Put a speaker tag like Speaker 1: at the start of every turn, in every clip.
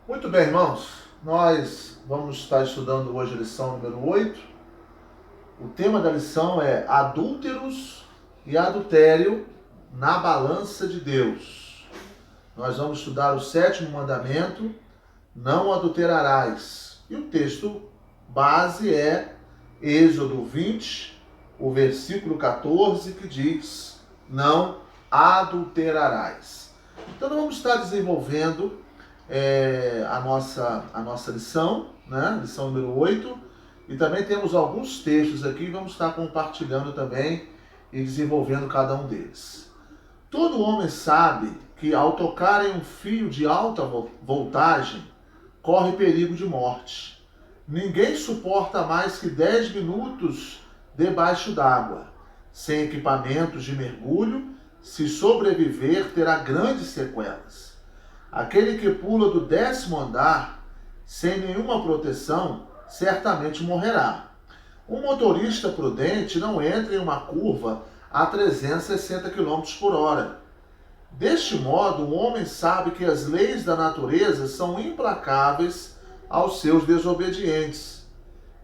Speaker 1: Muito bem, irmãos. Nós vamos estar estudando hoje a lição número 8. O tema da lição é adúlteros e adultério na balança de Deus. Nós vamos estudar o 7º mandamento, não adulterarás. E o texto base é Êxodo 20, o versículo 14, que diz, não adulterarás. Então nós vamos estar desenvolvendo a nossa lição, né? Lição número 8, e também temos alguns textos aqui e vamos estar compartilhando também e desenvolvendo cada um deles. Todo homem sabe que ao tocar em um fio de alta voltagem, corre perigo de morte. Ninguém suporta mais que 10 minutos debaixo d'água. Sem equipamentos de mergulho, se sobreviver, terá grandes sequelas. Aquele que pula do 10º andar, sem nenhuma proteção, certamente morrerá. Um motorista prudente não entra em uma curva a 360 km por hora. Deste modo, o homem sabe que as leis da natureza são implacáveis aos seus desobedientes.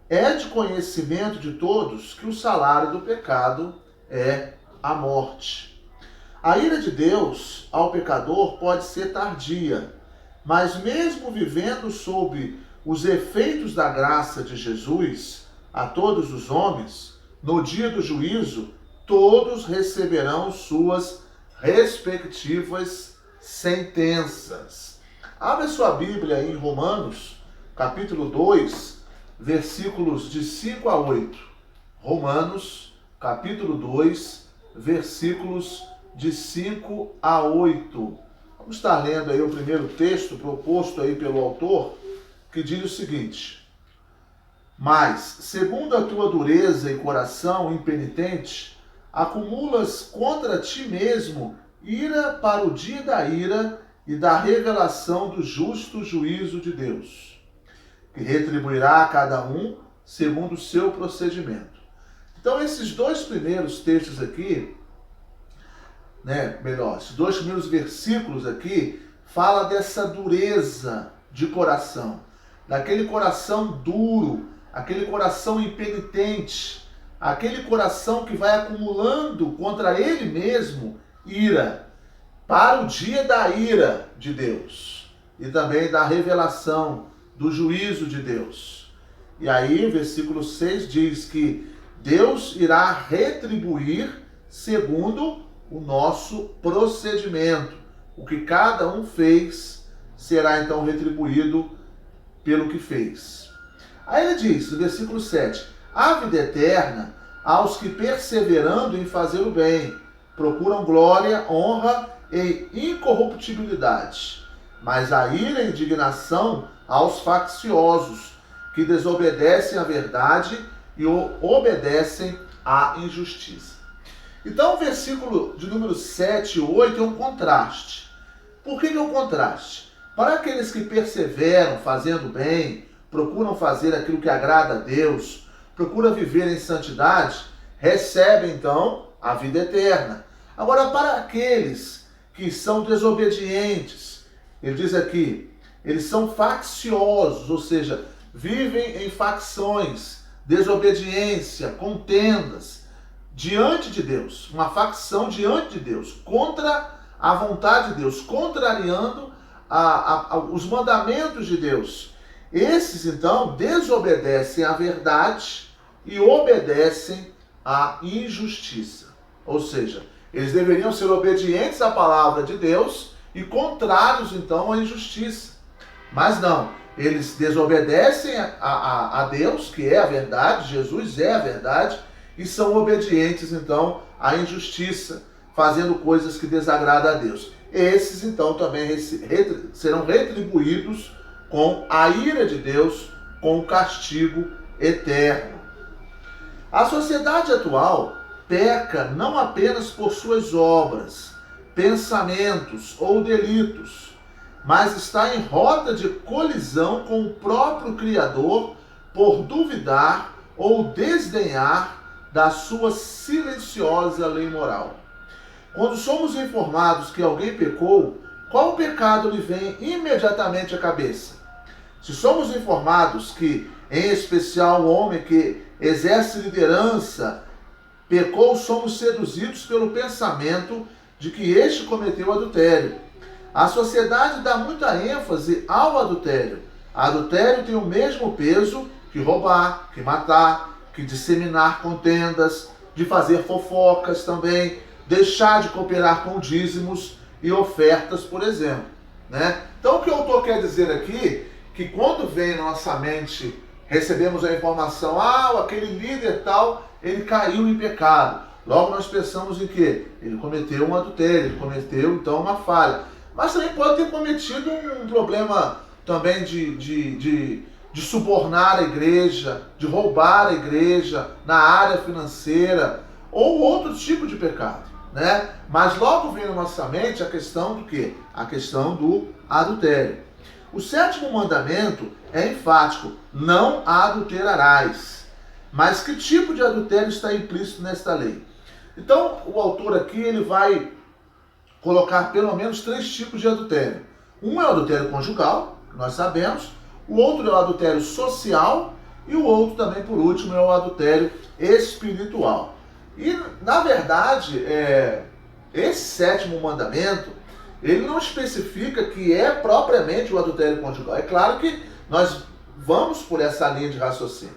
Speaker 1: É de conhecimento de todos que o salário do pecado é a morte. A ira de Deus ao pecador pode ser tardia, mas mesmo vivendo sob os efeitos da graça de Jesus a todos os homens, no dia do juízo, todos receberão suas respectivas sentenças. Abra sua Bíblia em Romanos, capítulo 2, versículos de 5 a 8. Romanos, capítulo 2, versículos de 5 a 8. Vamos estar lendo aí o primeiro texto proposto aí pelo autor, que diz o seguinte: mas, segundo a tua dureza e coração impenitente, acumulas contra ti mesmo ira para o dia da ira e da revelação do justo juízo de Deus, que retribuirá a cada um segundo o seu procedimento. Então, esses dois primeiros textos aqui, esses dois primeiros versículos aqui, fala dessa dureza de coração, daquele coração duro, aquele coração impenitente, aquele coração que vai acumulando contra ele mesmo ira, para o dia da ira de Deus e também da revelação do juízo de Deus. E aí, versículo 6 diz que Deus irá retribuir segundo o nosso procedimento. O que cada um fez será então retribuído pelo que fez. Aí ele diz, no versículo 7, a vida eterna aos que, perseverando em fazer o bem, procuram glória, honra e incorruptibilidade, mas a ira e indignação aos facciosos, que desobedecem à verdade e obedecem à injustiça. Então, o versículo de número 7 e 8 é um contraste. Por que é um contraste? Para aqueles que perseveram fazendo bem, procuram fazer aquilo que agrada a Deus, procuram viver em santidade, recebem então a vida eterna. Agora, para aqueles que são desobedientes, ele diz aqui, eles são facciosos, ou seja, vivem em facções, desobediência, contendas, diante de Deus, uma facção diante de Deus, contra a vontade de Deus, contrariando os mandamentos de Deus. Esses, então, desobedecem à verdade e obedecem à injustiça. Ou seja, eles deveriam ser obedientes à palavra de Deus e contrários, então, à injustiça. Mas não, eles desobedecem a Deus, que é a verdade, Jesus é a verdade, e são obedientes, então, à injustiça, fazendo coisas que desagradam a Deus. Esses, então, também serão retribuídos com a ira de Deus, com o castigo eterno. A sociedade atual peca não apenas por suas obras, pensamentos ou delitos, mas está em rota de colisão com o próprio Criador por duvidar ou desdenhar da sua silenciosa lei moral. Quando somos informados que alguém pecou, qual pecado lhe vem imediatamente à cabeça? Se somos informados que, em especial, o homem que exerce liderança pecou, somos seduzidos pelo pensamento de que este cometeu adultério. A sociedade dá muita ênfase ao adultério. Adultério tem o mesmo peso que roubar, que matar, que disseminar contendas, de fazer fofocas também, deixar de cooperar com dízimos e ofertas, por exemplo. Né? Então o que o autor quer dizer aqui, que quando vem na nossa mente, recebemos a informação, aquele líder tal, ele caiu em pecado. Logo nós pensamos em quê? Ele cometeu um adultério, ele cometeu então uma falha. Mas também pode ter cometido um problema também de subornar a igreja, de roubar a igreja na área financeira, ou outro tipo de pecado, né? Mas logo vem na nossa mente a questão do quê? A questão do adultério. O 7º mandamento é enfático: não adulterarás. Mas que tipo de adultério está implícito nesta lei? Então, o autor aqui ele vai colocar pelo menos 3 tipos de adultério. Um é o adultério conjugal, que nós sabemos. O outro é o adultério social. E o outro também, por último, é o adultério espiritual. E, na verdade, esse 7º mandamento, ele não especifica que é propriamente o adultério conjugal. É claro que nós vamos por essa linha de raciocínio.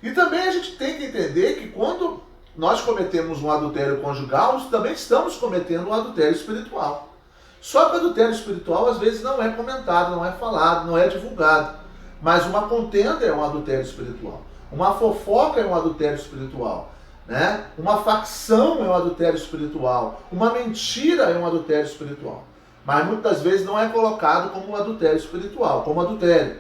Speaker 1: E também a gente tem que entender que quando nós cometemos um adultério conjugal, também estamos cometendo um adultério espiritual. Só que o adultério espiritual às vezes não é comentado, não é falado, não é divulgado. Mas uma contenda é um adultério espiritual. Uma fofoca é um adultério espiritual. Né? Uma facção é um adultério espiritual. Uma mentira é um adultério espiritual. Mas muitas vezes não é colocado como um adultério espiritual, como adultério.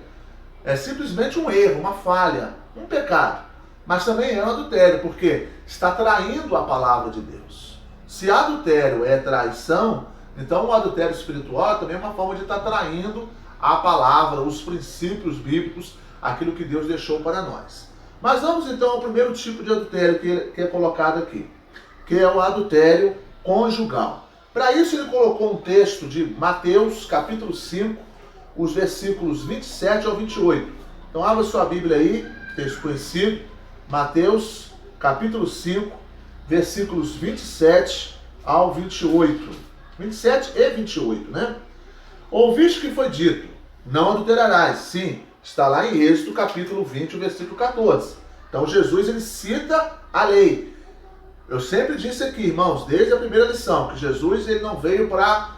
Speaker 1: É simplesmente um erro, uma falha, um pecado. Mas também é um adultério, porque está traindo a palavra de Deus. Se adultério é traição, então o adultério espiritual também é uma forma de estar traindo a palavra, os princípios bíblicos, aquilo que Deus deixou para nós. Mas vamos então ao primeiro tipo de adultério que é colocado aqui, que é o adultério conjugal. Para isso ele colocou um texto de Mateus, capítulo 5, os versículos 27 ao 28. Então abra sua Bíblia aí, texto conhecido, Mateus, capítulo 5, versículos 27 ao 28. 27 e 28, né? Ouviste que foi dito, não adulterarás. Sim, está lá em Êxodo, capítulo 20, versículo 14. Então Jesus, ele cita a lei. Eu sempre disse aqui, irmãos, desde a primeira lição, que Jesus ele não veio para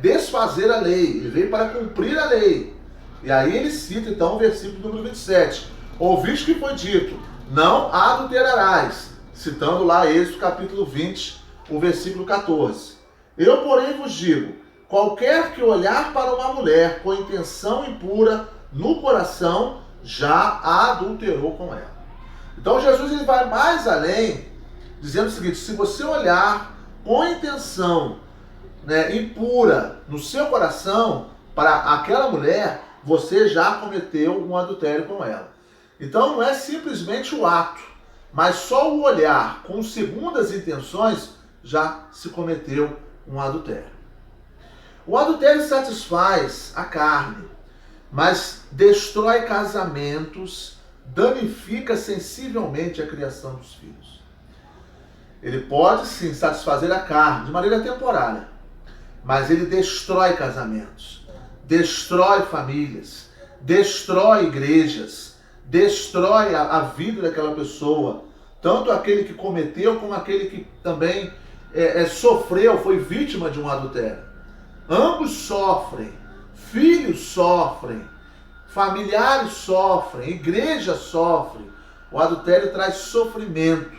Speaker 1: desfazer a lei, ele veio para cumprir a lei. E aí ele cita então o versículo número 27. Ouviste que foi dito, não adulterarás. Citando lá Êxodo, capítulo 20, o versículo 14. Eu, porém, vos digo, qualquer que olhar para uma mulher com intenção impura no coração, já adulterou com ela. Então Jesus ele vai mais além, dizendo o seguinte: se você olhar com intenção impura no seu coração para aquela mulher, você já cometeu um adultério com ela. Então não é simplesmente o ato, mas só o olhar com segundas intenções já se cometeu um adultério. O adultério satisfaz a carne, mas destrói casamentos, danifica sensivelmente a criação dos filhos. Ele pode sim satisfazer a carne de maneira temporária, mas ele destrói casamentos, destrói famílias, destrói igrejas, destrói a vida daquela pessoa, tanto aquele que cometeu como aquele que também sofreu, foi vítima de um adultério. Ambos sofrem, filhos sofrem, familiares sofrem, igreja sofre. O adultério traz sofrimento,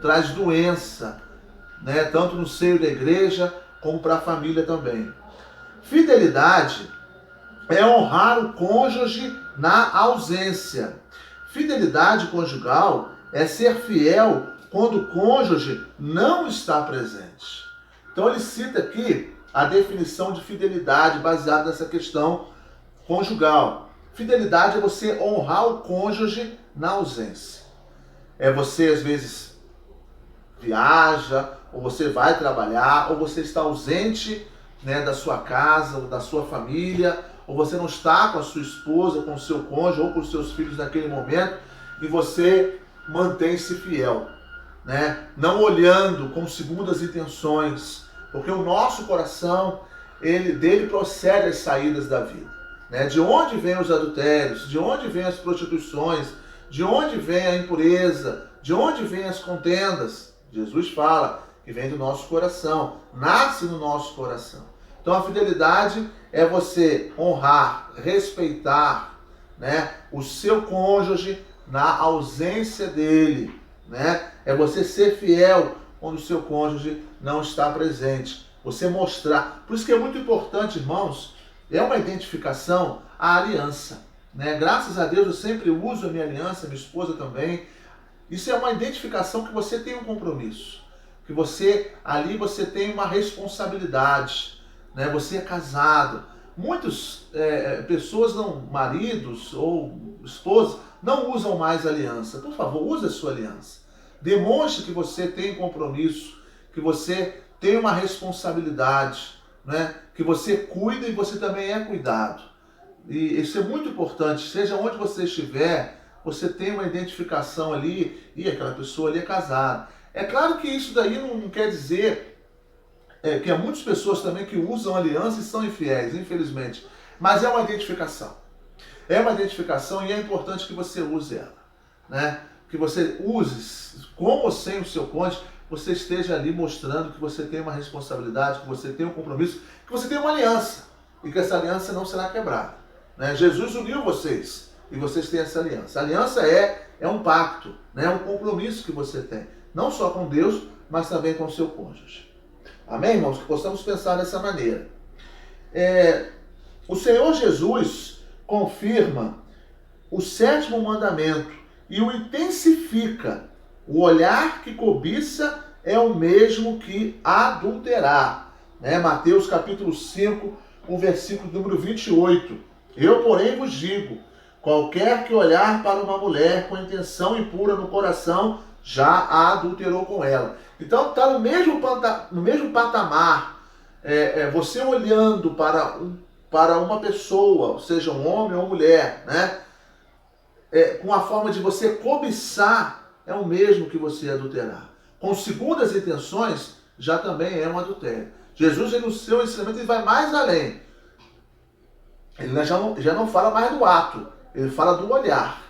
Speaker 1: traz doença, tanto no seio da igreja como para a família também. Fidelidade é honrar o cônjuge na ausência. Fidelidade conjugal é ser fiel quando o cônjuge não está presente. Então ele cita aqui a definição de fidelidade baseada nessa questão conjugal. Fidelidade é você honrar o cônjuge na ausência. É você, às vezes, viaja, ou você vai trabalhar, ou você está ausente né, da sua casa, ou da sua família, ou você não está com a sua esposa, com o seu cônjuge, ou com os seus filhos naquele momento, e você mantém-se fiel, né? Não olhando com segundas intenções, porque o nosso coração, dele procede as saídas da vida, né? De onde vêm os adultérios, de onde vêm as prostituições, de onde vem a impureza, de onde vêm as contendas? Jesus fala que vem do nosso coração, nasce no nosso coração. Então a fidelidade é você honrar, respeitar, né, o seu cônjuge na ausência dele, né? É você ser fiel quando o seu cônjuge não está presente. Você mostrar. Por isso que é muito importante, irmãos, é uma identificação, a aliança, né? Graças a Deus eu sempre uso a minha aliança, minha esposa também. Isso é uma identificação que você tem um compromisso, que você tem uma responsabilidade, né? Você é casado. Muitas pessoas, maridos ou esposas, não usam mais aliança. Por favor, use a sua aliança. Demonstre que você tem compromisso, que você tem uma responsabilidade, né? Que você cuida e você também é cuidado. E isso é muito importante. Seja onde você estiver, você tem uma identificação ali, e aquela pessoa ali é casada. É claro que isso daí não quer dizer que há muitas pessoas também que usam aliança e são infiéis, infelizmente. Mas é uma identificação. É uma identificação e é importante que você use ela, né? Que você use, com ou sem o seu cônjuge, você esteja ali mostrando que você tem uma responsabilidade, que você tem um compromisso, que você tem uma aliança e que essa aliança não será quebrada, né? Jesus uniu vocês e vocês têm essa aliança. A aliança é um pacto, né? É um compromisso que você tem, não só com Deus, mas também com o seu cônjuge. Amém, irmãos? Que possamos pensar dessa maneira. O Senhor Jesus confirma o 7º mandamento e o intensifica. O olhar que cobiça é o mesmo que adulterar, né? Mateus capítulo 5, o versículo número 28. Eu, porém, vos digo, qualquer que olhar para uma mulher com intenção impura no coração, já a adulterou com ela. Então está no mesmo patamar, você olhando para uma pessoa, seja um homem ou mulher, né? Com a forma de você cobiçar, é o mesmo que você adulterar. Com segundas intenções, já também é um adultério. Jesus, no seu ensinamento, ele vai mais além. Ele já não fala mais do ato, ele fala do olhar.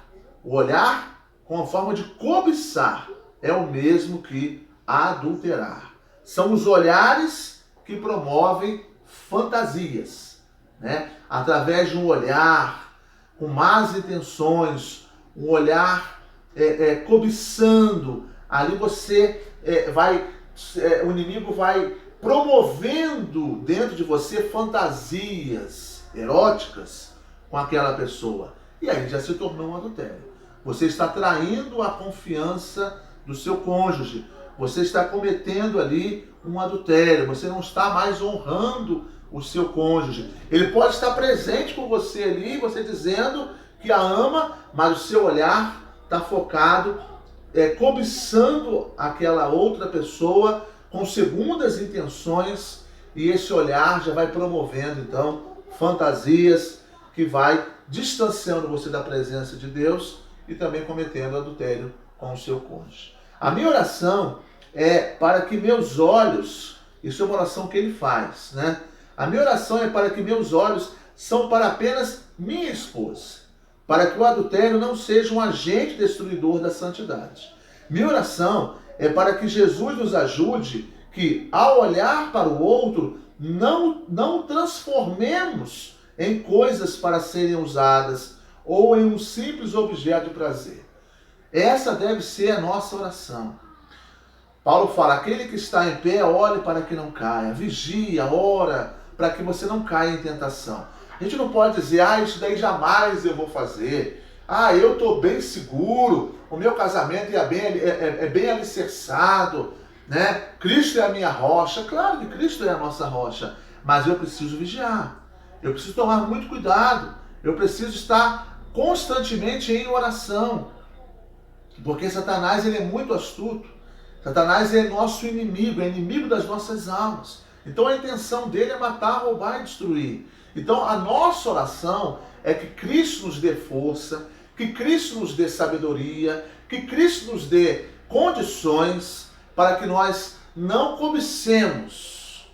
Speaker 1: O olhar com a forma de cobiçar é o mesmo que adulterar. São os olhares que promovem fantasias, né? Através de um olhar com más intenções, um olhar cobiçando, ali o inimigo vai promovendo dentro de você fantasias eróticas com aquela pessoa. E aí já se tornou um adultério. Você está traindo a confiança do seu cônjuge. Você está cometendo ali um adultério. Você não está mais honrando o seu cônjuge. Ele pode estar presente com você ali, você dizendo que a ama, mas o seu olhar está focado, cobiçando aquela outra pessoa com segundas intenções, e esse olhar já vai promovendo, então, fantasias que vai distanciando você da presença de Deus e também cometendo adultério com o seu cônjuge. A minha oração é para que meus olhos, isso é uma oração que ele faz, né? A minha oração é para que meus olhos são para apenas minha esposa, para que o adultério não seja um agente destruidor da santidade. Minha oração é para que Jesus nos ajude que, ao olhar para o outro, não transformemos em coisas para serem usadas ou em um simples objeto de prazer. Essa deve ser a nossa oração. Paulo fala, aquele que está em pé, ore para que não caia, vigia, ora, para que você não caia em tentação. A gente não pode dizer, isso daí jamais eu vou fazer. Eu estou bem seguro, o meu casamento é bem alicerçado, né? Cristo é a minha rocha. Claro que Cristo é a nossa rocha, mas eu preciso vigiar. Eu preciso tomar muito cuidado. Eu preciso estar constantemente em oração. Porque Satanás ele é muito astuto. Satanás é nosso inimigo, é inimigo das nossas almas. Então a intenção dele é matar, roubar e destruir. Então a nossa oração é que Cristo nos dê força, que Cristo nos dê sabedoria, que Cristo nos dê condições para que nós não cobicemos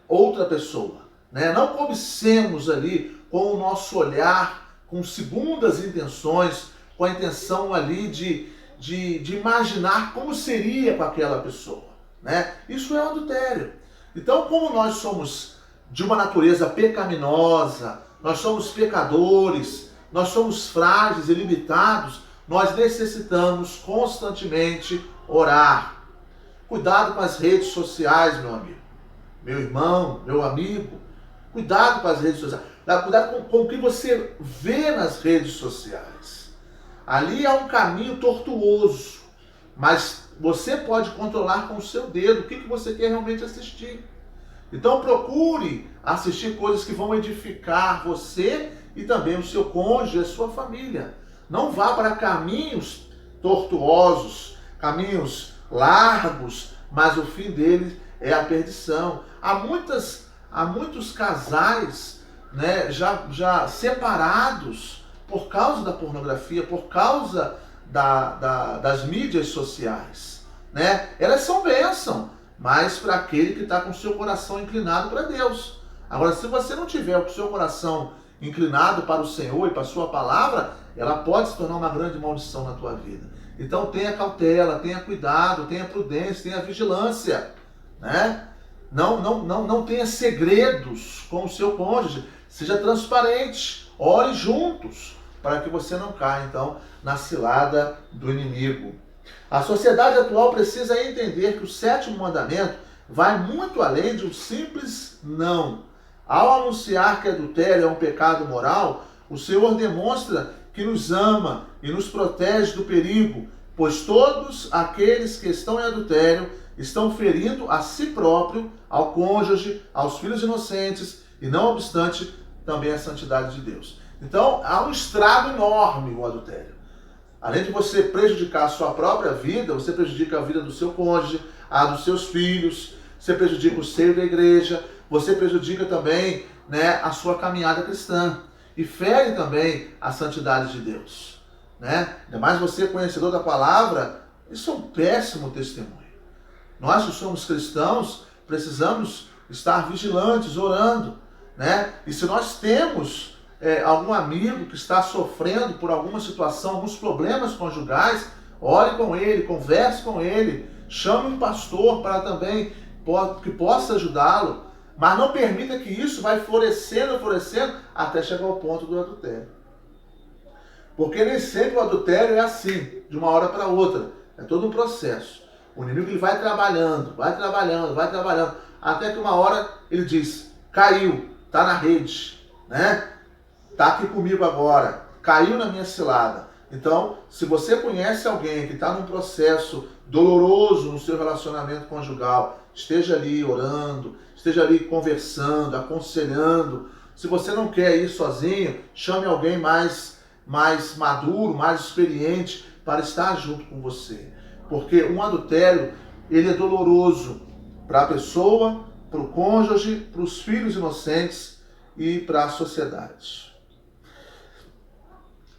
Speaker 1: outra pessoa, né? Não cobicemos ali com o nosso olhar, com segundas intenções, com a intenção ali de imaginar como seria com aquela pessoa, né? Isso é um adultério. Então, como nós somos de uma natureza pecaminosa, nós somos pecadores, nós somos frágeis e limitados, nós necessitamos constantemente orar. Cuidado com as redes sociais, meu amigo, meu irmão, meu amigo. Cuidado com as redes sociais. Cuidado com o que você vê nas redes sociais. Ali há um caminho tortuoso, mas você pode controlar com o seu dedo o que você quer realmente assistir. Então procure assistir coisas que vão edificar você e também o seu cônjuge e a sua família. Não vá para caminhos tortuosos, caminhos largos, mas o fim deles é a perdição. Há muitos casais, né, já separados por causa da pornografia, por causa das mídias sociais, né? Elas são bênção, mas para aquele que está com o seu coração inclinado para Deus. Agora, se você não tiver o seu coração inclinado para o Senhor e para a sua palavra, ela pode se tornar uma grande maldição na tua vida. Então tenha cautela, tenha cuidado, tenha prudência, tenha vigilância, né? Não tenha segredos com o seu cônjuge. Seja transparente, ore juntos, para que você não caia, então, na cilada do inimigo. A sociedade atual precisa entender que o 7º mandamento vai muito além de um simples não. Ao anunciar que adultério é um pecado moral, o Senhor demonstra que nos ama e nos protege do perigo, pois todos aqueles que estão em adultério estão ferindo a si próprio, ao cônjuge, aos filhos inocentes e, não obstante, também a santidade de Deus. Então, há um estrago enorme no adultério. Além de você prejudicar a sua própria vida, você prejudica a vida do seu cônjuge, a dos seus filhos, você prejudica o seio da igreja, você prejudica também, né, a sua caminhada cristã e fere também a santidade de Deus, né? Ainda mais você conhecedor da palavra, isso é um péssimo testemunho. Nós que somos cristãos precisamos estar vigilantes, orando, né? E se nós temos algum amigo que está sofrendo por alguma situação, alguns problemas conjugais, ore com ele, converse com ele, chame um pastor para também que possa ajudá-lo, mas não permita que isso vai florescendo até chegar ao ponto do adultério. Porque nem sempre o adultério é assim, de uma hora para outra, é todo um processo. O inimigo ele vai trabalhando, até que uma hora ele diz, caiu, está na rede, né? Está aqui comigo agora, caiu na minha cilada. Então, se você conhece alguém que está num processo doloroso no seu relacionamento conjugal, esteja ali orando, esteja ali conversando, aconselhando. Se você não quer ir sozinho, chame alguém mais maduro, mais experiente para estar junto com você. Porque um adultério, ele é doloroso para a pessoa, para o cônjuge, para os filhos inocentes e para a sociedade.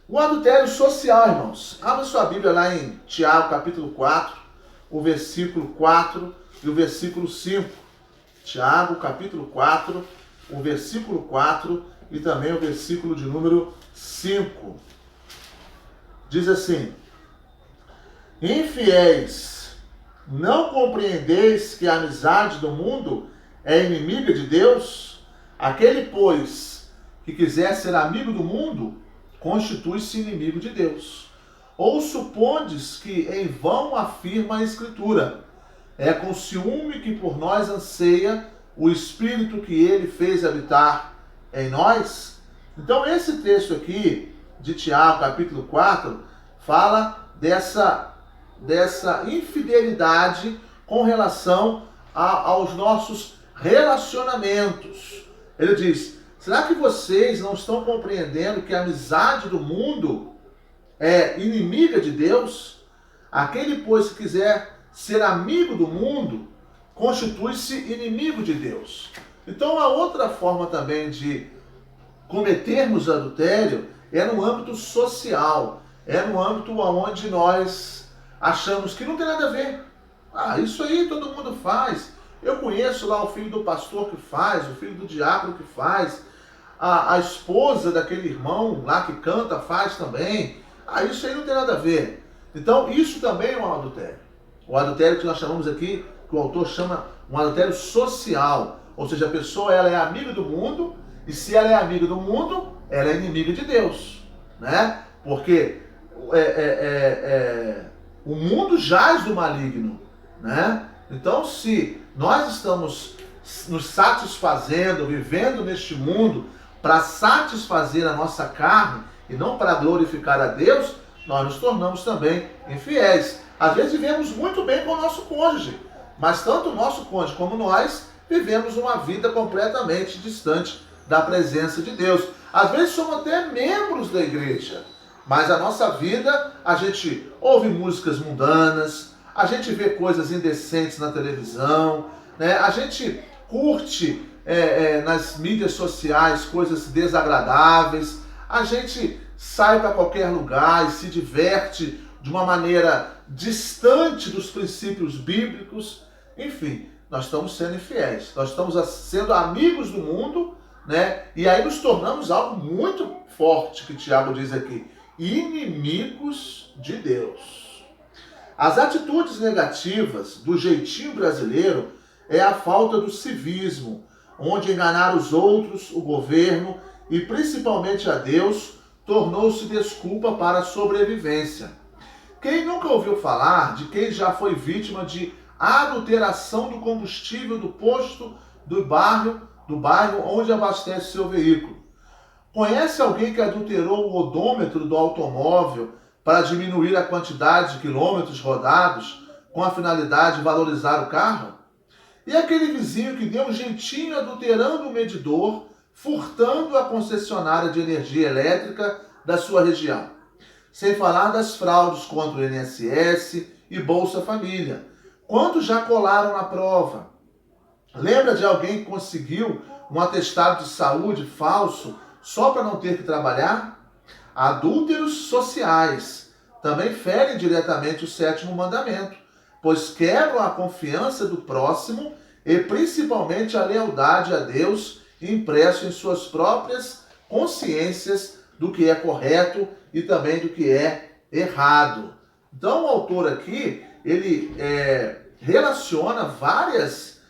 Speaker 1: O adultério social, irmãos. Abra sua Bíblia lá em Tiago, capítulo 4, o versículo 4 e o versículo 5. Tiago, capítulo 4, o versículo 4 e também o versículo de número 5. Diz assim: Infiéis, não compreendeis que a amizade do mundo é inimiga de Deus? Aquele, pois, que quiser ser amigo do mundo, constitui-se inimigo de Deus. Ou supondes que em vão afirma a Escritura: é com ciúme que por nós anseia o Espírito que ele fez habitar em nós? Então esse texto aqui de Tiago, capítulo 4, fala dessa infidelidade com relação aos nossos relacionamentos. Ele diz: será que vocês não estão compreendendo que a amizade do mundo é inimiga de Deus? Aquele, pois, que quiser ser amigo do mundo, constitui-se inimigo de Deus. Então, a outra forma também de cometermos adultério é no âmbito social, é no âmbito onde nós achamos que não tem nada a ver. Ah, isso aí todo mundo faz. Eu conheço lá o filho do pastor que faz, o filho do diácono que faz, a esposa daquele irmão lá que canta faz também. Ah, isso aí não tem nada a ver. Então, isso também é um adultério. O adultério que nós chamamos aqui, que o autor chama um adultério social. Ou seja, a pessoa ela é amiga do mundo, e se ela é amiga do mundo, ela é inimiga de Deus. Né? Porque o mundo jaz do maligno. Né? Então, se nós estamos nos satisfazendo, vivendo neste mundo, para satisfazer a nossa carne e não para glorificar a Deus, nós nos tornamos também infiéis. Às vezes vivemos muito bem com o nosso cônjuge, mas tanto o nosso cônjuge como nós vivemos uma vida completamente distante da presença de Deus. Às vezes somos até membros da igreja, mas a nossa vida, a gente ouve músicas mundanas, a gente vê coisas indecentes na televisão, né? A gente curte nas mídias sociais coisas desagradáveis, a gente sai para qualquer lugar e se diverte de uma maneira distante dos princípios bíblicos. Enfim, nós estamos sendo infiéis, nós estamos sendo amigos do mundo, né? E aí nos tornamos algo muito forte que Tiago diz aqui: inimigos de Deus. As atitudes negativas do jeitinho brasileiro é a falta do civismo, onde enganar os outros, o governo e principalmente a Deus tornou-se desculpa para a sobrevivência. Quem nunca ouviu falar de quem já foi vítima de adulteração do combustível do posto do bairro onde abastece seu veículo? Conhece alguém que adulterou o odômetro do automóvel para diminuir a quantidade de quilômetros rodados com a finalidade de valorizar o carro? E aquele vizinho que deu um jeitinho adulterando o medidor, furtando a concessionária de energia elétrica da sua região? Sem falar das fraudes contra o INSS e Bolsa Família. Quantos já colaram na prova? Lembra de alguém que conseguiu um atestado de saúde falso só para não ter que trabalhar? Adúlteros sociais também ferem diretamente o 7º mandamento, pois quebram a confiança do próximo e principalmente a lealdade a Deus, impresso em suas próprias consciências do que é correto e também do que é errado. Então o autor aqui, ele relaciona várias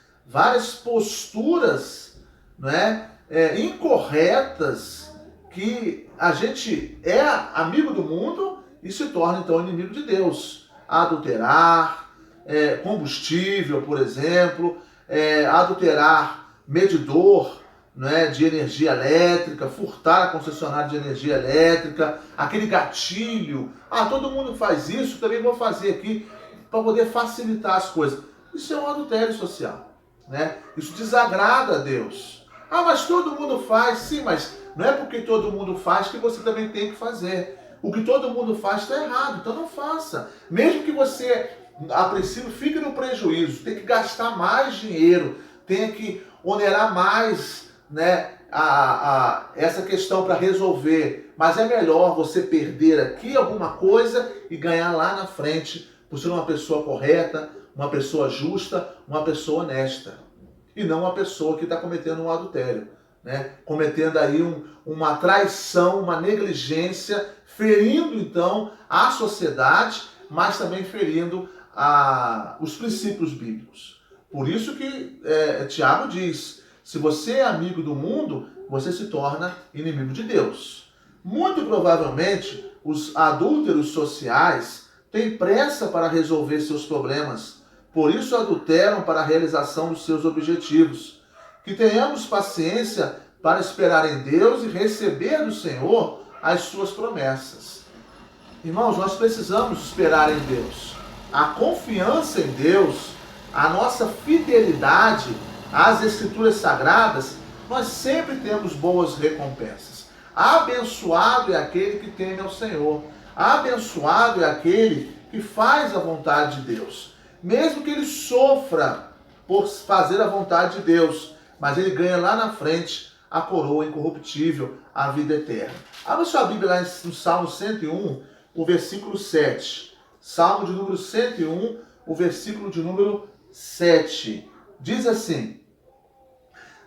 Speaker 1: posturas, né, incorretas, que a gente é amigo do mundo e se torna então inimigo de Deus. Adulterar combustível, por exemplo, adulterar medidor, né, de energia elétrica, furtar a concessionária de energia elétrica, aquele gatilho. Ah, todo mundo faz isso, também vou fazer aqui para poder facilitar as coisas. Isso é um adultério social, né? Isso desagrada a Deus. Ah, mas todo mundo faz. Sim, mas não é porque todo mundo faz que você também tem que fazer. O que todo mundo faz está errado, então não faça. Mesmo que você, a princípio, fique no prejuízo, tem que gastar mais dinheiro, tenha que onerar mais, né, essa questão para resolver. Mas é melhor você perder aqui alguma coisa e ganhar lá na frente, por ser uma pessoa correta, uma pessoa justa, uma pessoa honesta. E não uma pessoa que está cometendo um adultério, né? Cometendo aí uma traição, uma negligência, ferindo então a sociedade, mas também ferindo os princípios bíblicos. Por isso que Tiago diz: se você é amigo do mundo, você se torna inimigo de Deus. Muito provavelmente, os adúlteros sociais têm pressa para resolver seus problemas, por isso adulteram para a realização dos seus objetivos. Que tenhamos paciência para esperar em Deus e receber do Senhor as suas promessas. Irmãos, nós precisamos esperar em Deus. A confiança em Deus, a nossa fidelidade às Escrituras Sagradas, nós sempre temos boas recompensas. Abençoado é aquele que teme ao Senhor. Abençoado é aquele que faz a vontade de Deus. Mesmo que ele sofra por fazer a vontade de Deus, mas ele ganha lá na frente a coroa incorruptível, a vida eterna. Abra sua Bíblia lá no Salmo 101, o versículo 7. Salmo de número 101, o versículo de número 7. Diz assim: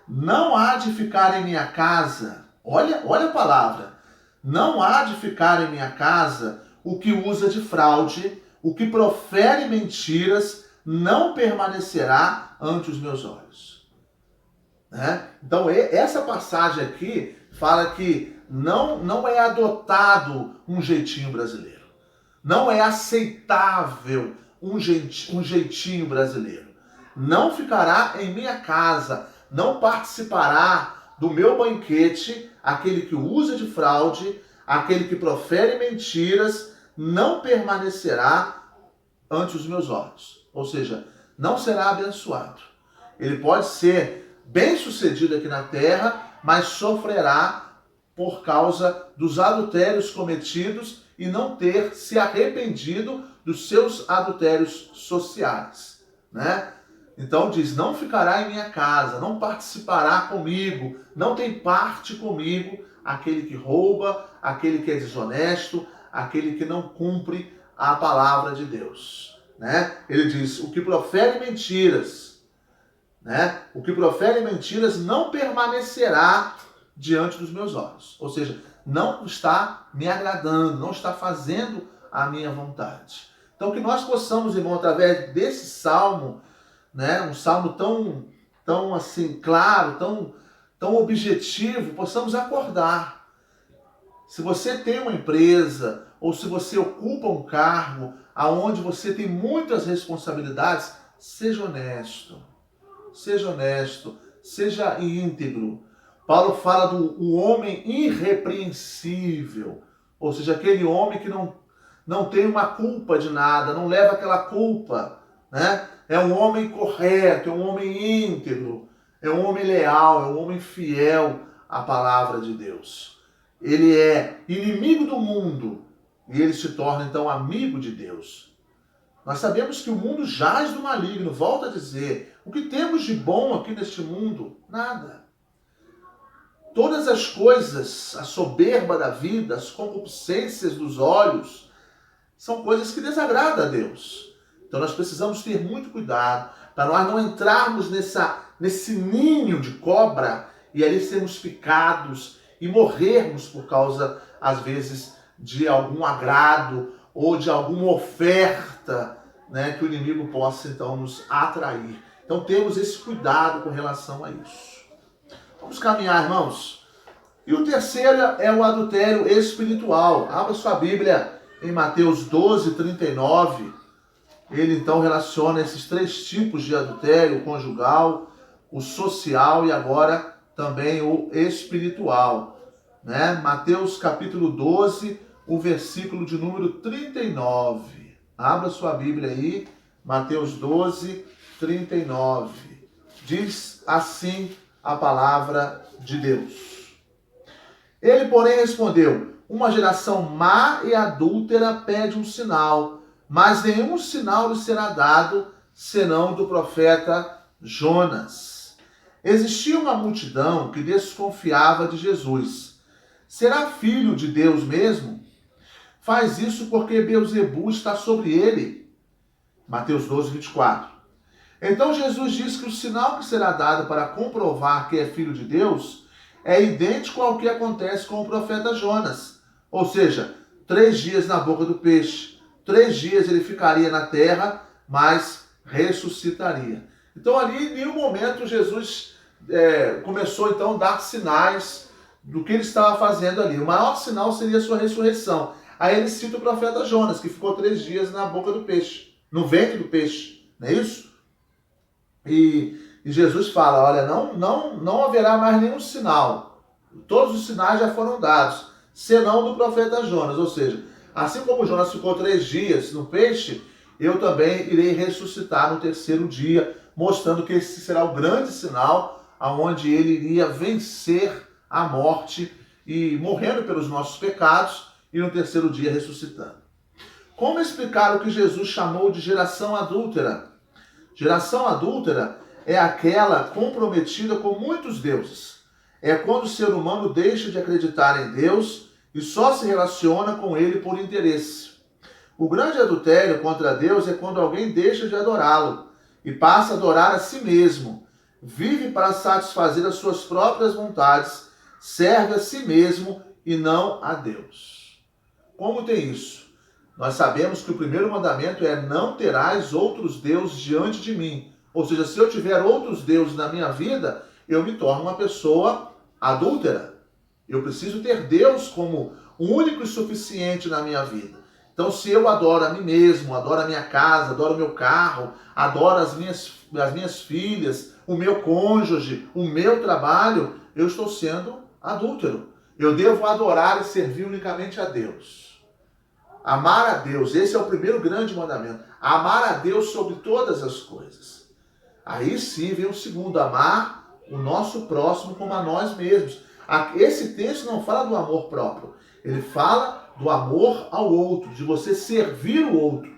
Speaker 1: não há de ficar em minha casa, olha a palavra, não há de ficar em minha casa o que usa de fraude, o que profere mentiras, não permanecerá ante os meus olhos. Né? Então, essa passagem aqui fala que não é adotado um jeitinho brasileiro. Não é aceitável um jeitinho brasileiro. Não ficará em minha casa, não participará do meu banquete aquele que usa de fraude, aquele que profere mentiras, não permanecerá ante os meus olhos. Ou seja, não será abençoado. Ele pode ser bem-sucedido aqui na terra, mas sofrerá por causa dos adultérios cometidos e não ter se arrependido dos seus adultérios sociais, né? Então diz, não ficará em minha casa, não participará comigo, não tem parte comigo aquele que rouba, aquele que é desonesto, aquele que não cumpre a palavra de Deus, né? Ele diz, o que profere mentiras, né? O que profere mentiras não permanecerá diante dos meus olhos. Ou seja, não está me agradando, não está fazendo a minha vontade. Então que nós possamos, irmão, através desse salmo, né, um salmo tão assim claro, tão objetivo, possamos acordar. Se você tem uma empresa ou se você ocupa um cargo aonde você tem muitas responsabilidades, seja honesto. Seja honesto, seja íntegro. Paulo fala do homem irrepreensível, ou seja, aquele homem que não tem uma culpa de nada, não leva aquela culpa, né? É um homem correto, é um homem íntegro, é um homem leal, é um homem fiel à palavra de Deus. Ele é inimigo do mundo e ele se torna então amigo de Deus. Nós sabemos que o mundo jaz do maligno, volto a dizer, o que temos de bom aqui neste mundo? Nada. Todas as coisas, a soberba da vida, as concupiscências dos olhos, são coisas que desagradam a Deus. Então nós precisamos ter muito cuidado para nós não entrarmos nesse ninho de cobra e ali sermos picados e morrermos por causa, às vezes, de algum agrado ou de alguma oferta, né, que o inimigo possa então nos atrair. Então temos esse cuidado com relação a isso. Vamos caminhar, irmãos. E o terceiro é o adultério espiritual. Abra sua Bíblia em Mateus 12, 39. Ele então relaciona esses três tipos de adultério: o conjugal, o social e agora também o espiritual, né? Mateus capítulo 12, o versículo de número 39. Abra sua Bíblia aí, Mateus 12, 39. Diz assim a palavra de Deus. Ele, porém, respondeu: uma geração má e adúltera pede um sinal, mas nenhum sinal lhe será dado, senão do profeta Jonas. Existia uma multidão que desconfiava de Jesus. Será filho de Deus mesmo? Faz isso porque Beelzebu está sobre ele. Mateus 12, 24. Então Jesus diz que o sinal que será dado para comprovar que é filho de Deus é idêntico ao que acontece com o profeta Jonas. Ou seja, 3 dias na boca do peixe. 3 dias ele ficaria na terra, mas ressuscitaria. Então ali, em nenhum momento, Jesus começou então a dar sinais do que ele estava fazendo ali. O maior sinal seria a sua ressurreição. Aí ele cita o profeta Jonas, que ficou 3 dias na boca do peixe, no ventre do peixe, não é isso? E Jesus fala, olha, não haverá mais nenhum sinal. Todos os sinais já foram dados, senão do profeta Jonas. Ou seja, assim como Jonas ficou 3 dias no peixe, eu também irei ressuscitar no 3º dia, mostrando que esse será o grande sinal aonde ele iria vencer a morte e morrendo pelos nossos pecados e no 3º dia ressuscitando. Como explicar o que Jesus chamou de geração adúltera? Geração adúltera é aquela comprometida com muitos deuses. É quando o ser humano deixa de acreditar em Deus e só se relaciona com ele por interesse. O grande adultério contra Deus é quando alguém deixa de adorá-lo e passa a adorar a si mesmo, vive para satisfazer as suas próprias vontades, serve a si mesmo e não a Deus. Como tem isso? Nós sabemos que o primeiro mandamento é: não terás outros deuses diante de mim. Ou seja, se eu tiver outros deuses na minha vida, eu me torno uma pessoa adúltera. Eu preciso ter Deus como o único e suficiente na minha vida. Então, se eu adoro a mim mesmo, adoro a minha casa, adoro o meu carro, adoro as minhas filhas, o meu cônjuge, o meu trabalho, eu estou sendo adúltero. Eu devo adorar e servir unicamente a Deus. Amar a Deus, esse é o primeiro grande mandamento. Amar a Deus sobre todas as coisas. Aí sim vem o segundo, amar o nosso próximo como a nós mesmos. Esse texto não fala do amor próprio, ele fala do amor ao outro, de você servir o outro.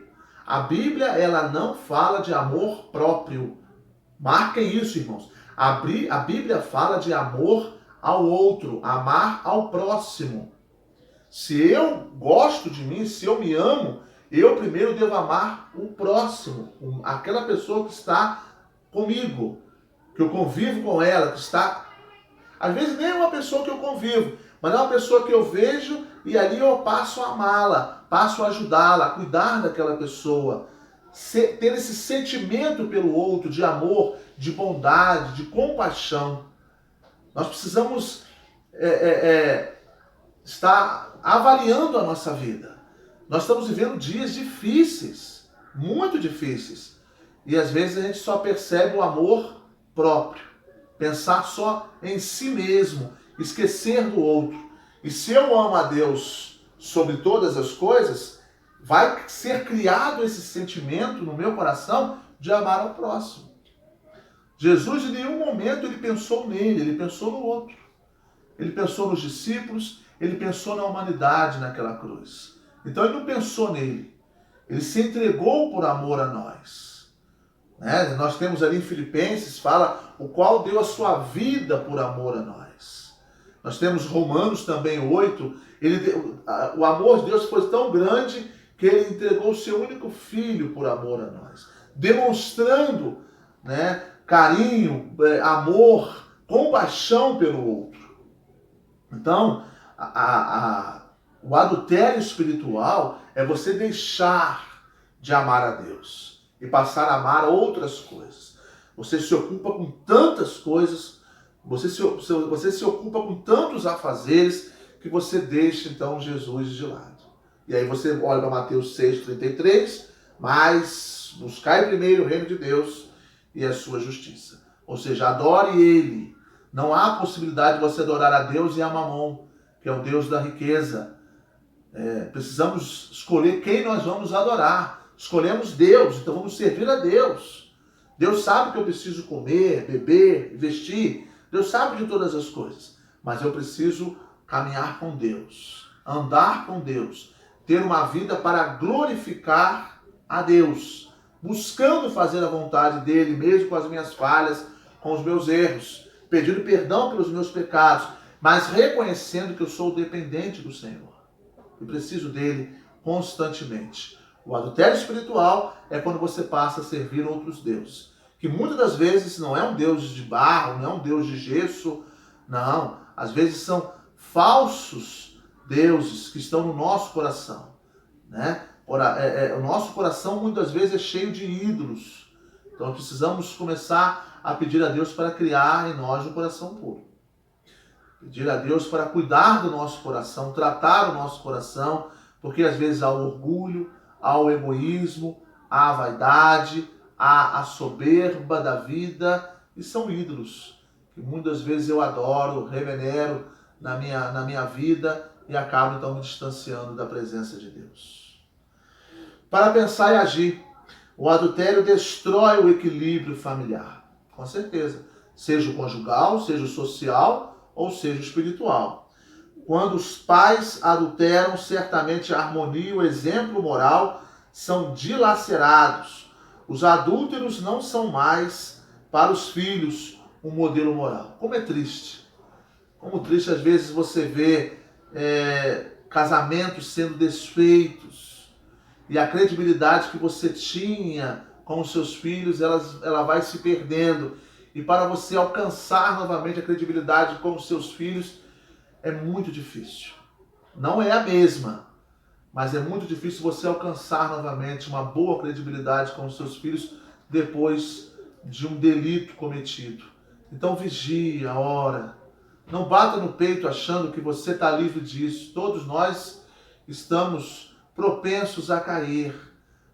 Speaker 1: A Bíblia, ela não fala de amor próprio. Marquem isso, irmãos. A Bíblia fala de amor ao outro, amar ao próximo. Se eu gosto de mim, se eu me amo, eu primeiro devo amar o próximo, aquela pessoa que está comigo, que eu convivo com ela, que está... Às vezes nem é uma pessoa que eu convivo, mas é uma pessoa que eu vejo e ali eu passo a amá-la, passo a ajudá-la, a cuidar daquela pessoa. Ter esse sentimento pelo outro, de amor, de bondade, de compaixão. Nós precisamos estar avaliando a nossa vida. Nós estamos vivendo dias difíceis, muito difíceis. E às vezes a gente só percebe o amor próprio. Pensar só em si mesmo, esquecer do outro. E se eu amo a Deus sobre todas as coisas, vai ser criado esse sentimento no meu coração de amar ao próximo. Jesus em nenhum momento ele pensou nele, ele pensou no outro. Ele pensou nos discípulos, ele pensou na humanidade naquela cruz. Então ele não pensou nele. Ele se entregou por amor a nós. Nós temos ali em Filipenses, fala o qual deu a sua vida por amor a nós. Nós temos Romanos também 8, o amor de Deus foi tão grande que ele entregou o seu único filho por amor a nós, demonstrando carinho, amor, compaixão pelo outro. Então, o adultério espiritual é você deixar de amar a Deus e passar a amar outras coisas. Você se ocupa com tantas coisas, você se ocupa com tantos afazeres, que você deixa então Jesus de lado. E aí você olha para Mateus 6,33, mas buscai primeiro o reino de Deus e a sua justiça. Ou seja, adore Ele. Não há possibilidade de você adorar a Deus e a Mamon, que é o Deus da riqueza. Precisamos escolher quem nós vamos adorar. Escolhemos Deus, então vamos servir a Deus. Deus sabe que eu preciso comer, beber, vestir. Deus sabe de todas as coisas. Mas eu preciso caminhar com Deus, andar com Deus, ter uma vida para glorificar a Deus, buscando fazer a vontade dEle, mesmo com as minhas falhas, com os meus erros, pedindo perdão pelos meus pecados, mas reconhecendo que eu sou dependente do Senhor. Eu preciso dEle constantemente. O adultério espiritual é quando você passa a servir outros deuses, que muitas das vezes não é um Deus de barro, não é um Deus de gesso, não. Às vezes são falsos deuses que estão no nosso coração. O nosso coração muitas vezes é cheio de ídolos. Então precisamos começar a pedir a Deus para criar em nós um coração puro. Pedir a Deus para cuidar do nosso coração, tratar o nosso coração, porque às vezes há o orgulho, há o egoísmo, há a vaidade, há a soberba da vida, e são ídolos que muitas vezes eu adoro, revenero na minha vida e acabo então me distanciando da presença de Deus. Para pensar e agir, o adultério destrói o equilíbrio familiar, com certeza, seja o conjugal, seja o social ou seja o espiritual. Quando os pais adulteram, certamente a harmonia e o exemplo moral são dilacerados. Os adúlteros não são mais para os filhos um modelo moral. Como é triste. Como triste às vezes você vê casamentos sendo desfeitos e a credibilidade que você tinha com os seus filhos, ela vai se perdendo. E para você alcançar novamente a credibilidade com os seus filhos é muito difícil. Não é a mesma, mas é muito difícil você alcançar novamente uma boa credibilidade com os seus filhos depois de um delito cometido. Então vigia, ora. Não bata no peito achando que você está livre disso. Todos nós estamos propensos a cair.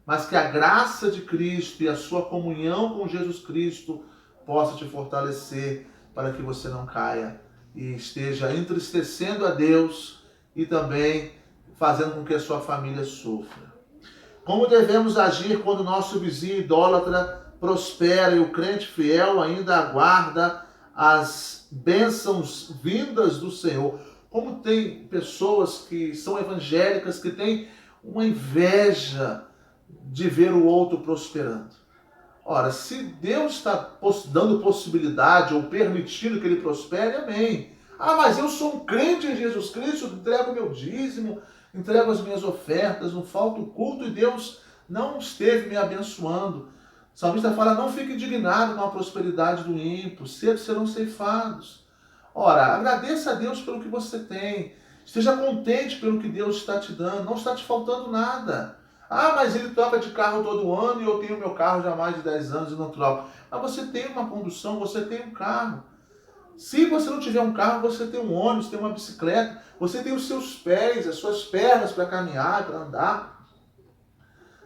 Speaker 1: Mas que a graça de Cristo e a sua comunhão com Jesus Cristo possa te fortalecer para que você não caia e esteja entristecendo a Deus e também fazendo com que a sua família sofra. Como devemos agir quando o nosso vizinho idólatra prospera e o crente fiel ainda aguarda as bênçãos vindas do Senhor? Como tem pessoas que são evangélicas que têm uma inveja de ver o outro prosperando. Ora, se Deus está dando possibilidade ou permitindo que ele prospere, amém. Ah, mas eu sou um crente em Jesus Cristo, entrego o meu dízimo, entrego as minhas ofertas, não falta o culto e Deus não esteve me abençoando. O salmista fala, não fique indignado com a prosperidade do ímpio, cedo serão ceifados. Ora, agradeça a Deus pelo que você tem, esteja contente pelo que Deus está te dando, não está te faltando nada. Ah, mas ele troca de carro todo ano e eu tenho meu carro já há mais de 10 anos e não troco. Mas você tem uma condução, você tem um carro. Se você não tiver um carro, você tem um ônibus, tem uma bicicleta, você tem os seus pés, as suas pernas para caminhar, para andar.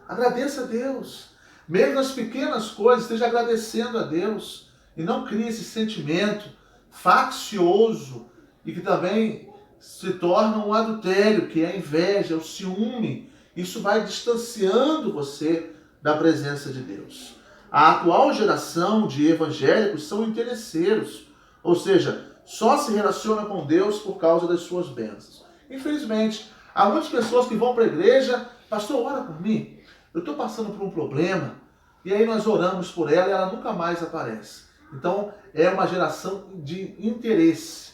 Speaker 1: Agradeça a Deus. Mesmo nas pequenas coisas, esteja agradecendo a Deus. E não crie esse sentimento faccioso e que também se torna um adultério, que é a inveja, o ciúme. Isso vai distanciando você da presença de Deus. A atual geração de evangélicos são interesseiros, ou seja, só se relaciona com Deus por causa das suas bênçãos. Infelizmente, há muitas pessoas que vão para a igreja, pastor, ora por mim, eu estou passando por um problema, e aí nós oramos por ela e ela nunca mais aparece. Então, é uma geração de interesse,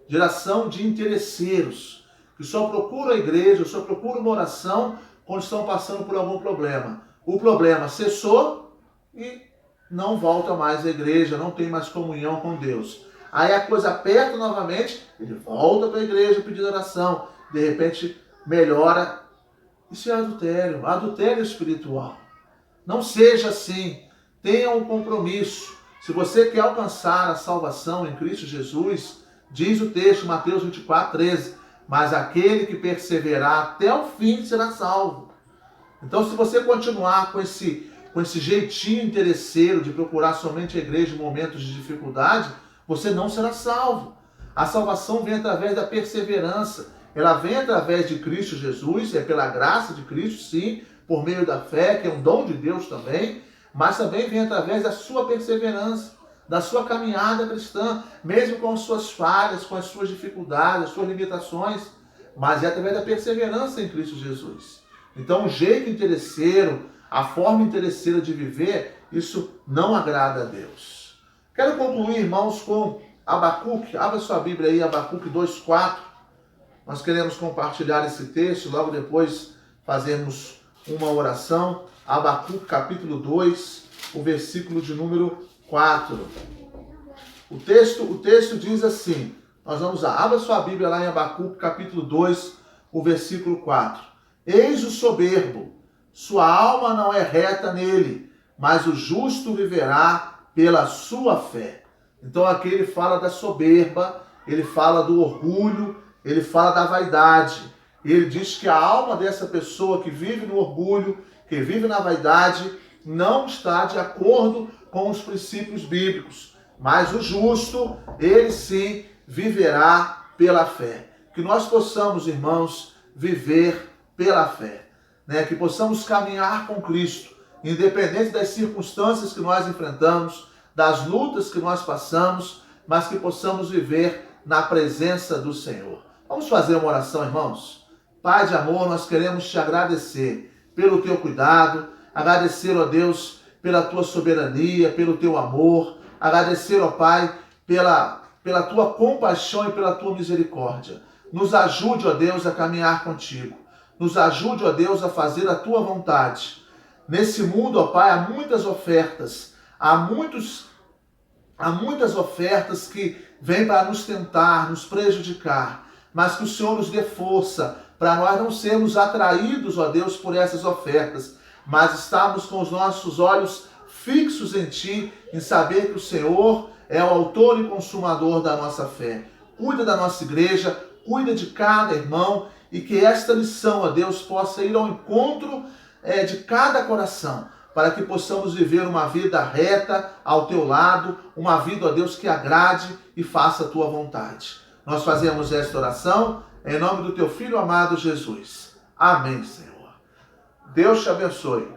Speaker 1: geração de interesseiros, que só procuram a igreja, só procuram uma oração quando estão passando por algum problema. O problema cessou e não volta mais à igreja, não tem mais comunhão com Deus. Aí a coisa aperta novamente, ele volta para a igreja pedindo oração, de repente melhora. Isso é adultério, adultério espiritual. Não seja assim, tenha um compromisso. Se você quer alcançar a salvação em Cristo Jesus, diz o texto, Mateus 24:13, mas aquele que perseverar até o fim será salvo. Então, se você continuar com esse jeitinho interesseiro de procurar somente a igreja em momentos de dificuldade, você não será salvo. A salvação vem através da perseverança. Ela vem através de Cristo Jesus, é pela graça de Cristo, sim, por meio da fé, que é um dom de Deus também, mas também vem através da sua perseverança, da sua caminhada cristã, mesmo com as suas falhas, com as suas dificuldades, as suas limitações, mas é através da perseverança em Cristo Jesus. Então, o jeito interesseiro, a forma interesseira de viver, isso não agrada a Deus. Quero concluir, irmãos, com Abacuque. Abra sua Bíblia aí, Abacuque 2:4. Nós queremos compartilhar esse texto, logo depois fazermos uma oração. Abacuque capítulo 2, o versículo de número 4. O texto diz assim, nós vamos lá, abra sua Bíblia lá em Abacuque capítulo 2, o versículo 4. Eis o soberbo, sua alma não é reta nele, mas o justo viverá pela sua fé. Então aqui ele fala da soberba, ele fala do orgulho, ele fala da vaidade. Ele diz que a alma dessa pessoa que vive no orgulho, que vive na vaidade, não está de acordo com os princípios bíblicos. Mas o justo, ele sim viverá pela fé. Que nós possamos, irmãos, viver pela fé. Né? Que possamos caminhar com Cristo, independente das circunstâncias que nós enfrentamos, das lutas que nós passamos, mas que possamos viver na presença do Senhor. Vamos fazer uma oração, irmãos? Pai de amor, nós queremos te agradecer pelo teu cuidado, agradecer, ó Deus, pela tua soberania, pelo teu amor. agradecer, ó Pai, pela tua compaixão e pela tua misericórdia. Nos ajude, ó Deus, a caminhar contigo. Nos ajude, ó Deus, a fazer a tua vontade. Nesse mundo, ó Pai, há muitas ofertas. Há muitas ofertas que vêm para nos tentar, nos prejudicar. Mas que o Senhor nos dê força para nós não sermos atraídos, ó Deus, por essas ofertas, mas estarmos com os nossos olhos fixos em Ti, em saber que o Senhor é o autor e consumador da nossa fé. Cuida da nossa igreja, cuida de cada irmão, e que esta lição, ó Deus, possa ir ao encontro de cada coração, para que possamos viver uma vida reta ao Teu lado, uma vida, ó Deus, que agrade e faça a Tua vontade. Nós fazemos esta oração em nome do Teu Filho amado Jesus. Amém, Senhor. Deus te abençoe.